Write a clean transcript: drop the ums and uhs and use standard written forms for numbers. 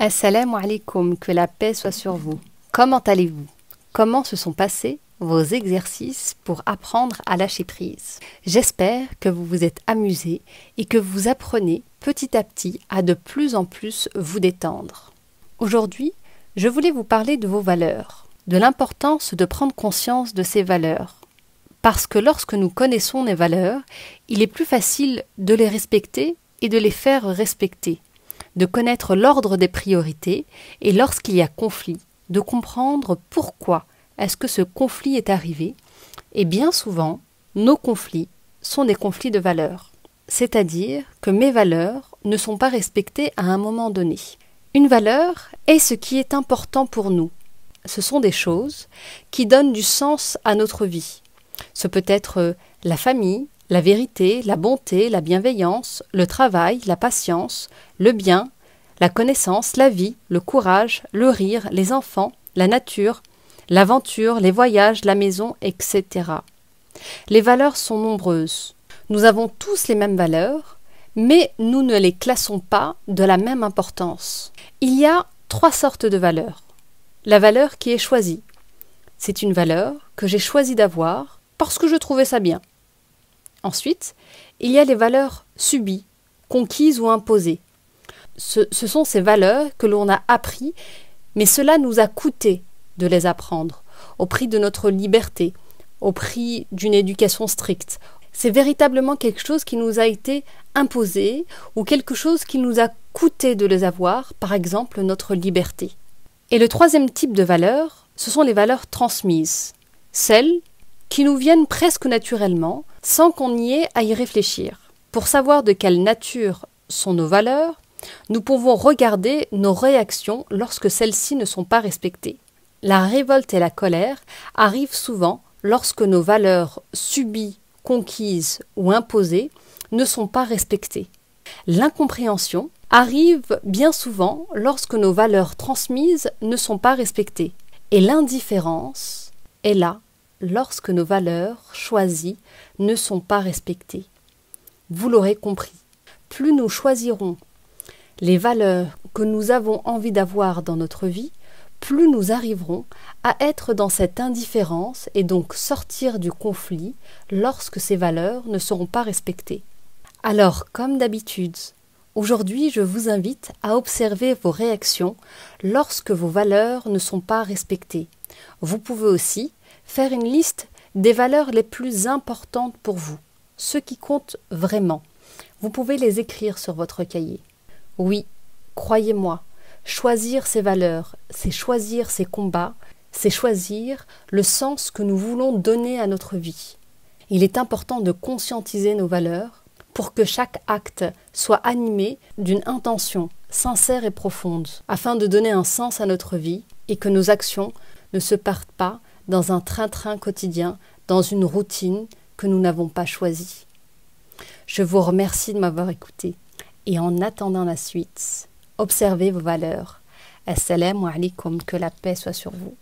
Assalamu alaikum, que la paix soit sur vous. Comment allez-vous? Comment se sont passés vos exercices pour apprendre à lâcher prise? J'espère que vous vous êtes amusés et que vous apprenez petit à petit à de plus en plus vous détendre. Aujourd'hui, je voulais vous parler de vos valeurs, de l'importance de prendre conscience de ces valeurs. Parce que lorsque nous connaissons les valeurs, il est plus facile de les respecter et de les faire respecter, de connaître l'ordre des priorités et lorsqu'il y a conflit, de comprendre pourquoi est-ce que ce conflit est arrivé. Et bien souvent, nos conflits sont des conflits de valeurs. C'est-à-dire que mes valeurs ne sont pas respectées à un moment donné. Une valeur est ce qui est important pour nous. Ce sont des choses qui donnent du sens à notre vie. Ce peut être la famille, la vérité, la bonté, la bienveillance, le travail, la patience, le bien, la connaissance, la vie, le courage, le rire, les enfants, la nature, l'aventure, les voyages, la maison, etc. Les valeurs sont nombreuses. Nous avons tous les mêmes valeurs, mais nous ne les classons pas de la même importance. Il y a 3 sortes de valeurs. La valeur qui est choisie. C'est une valeur que j'ai choisi d'avoir parce que je trouvais ça bien. Ensuite, il y a les valeurs subies, conquises ou imposées. Ce sont ces valeurs que l'on a appris, mais cela nous a coûté de les apprendre, au prix de notre liberté, au prix d'une éducation stricte. C'est véritablement quelque chose qui nous a été imposé ou quelque chose qui nous a coûté de les avoir, par exemple notre liberté. Et le 3e type de valeurs, ce sont les valeurs transmises, celles qui nous viennent presque naturellement, sans qu'on y ait à y réfléchir. Pour savoir de quelle nature sont nos valeurs, nous pouvons regarder nos réactions lorsque celles-ci ne sont pas respectées. La révolte et la colère arrivent souvent lorsque nos valeurs subies, conquises ou imposées ne sont pas respectées. L'incompréhension arrive bien souvent lorsque nos valeurs transmises ne sont pas respectées. Et l'indifférence est là lorsque nos valeurs choisies ne sont pas respectées. Vous l'aurez compris, plus nous choisirons les valeurs que nous avons envie d'avoir dans notre vie, plus nous arriverons à être dans cette indifférence et donc sortir du conflit lorsque ces valeurs ne seront pas respectées. Alors, comme d'habitude, aujourd'hui je vous invite à observer vos réactions lorsque vos valeurs ne sont pas respectées. Vous pouvez aussi faire une liste des valeurs les plus importantes pour vous, ceux qui comptent vraiment. Vous pouvez les écrire sur votre cahier. Oui, croyez-moi, choisir ces valeurs, c'est choisir ces combats, c'est choisir le sens que nous voulons donner à notre vie. Il est important de conscientiser nos valeurs pour que chaque acte soit animé d'une intention sincère et profonde, afin de donner un sens à notre vie et que nos actions ne se partent pas dans un train-train quotidien, dans une routine que nous n'avons pas choisie. Je vous remercie de m'avoir écouté. Et en attendant la suite, observez vos valeurs. Assalamu alaikum, que la paix soit sur vous.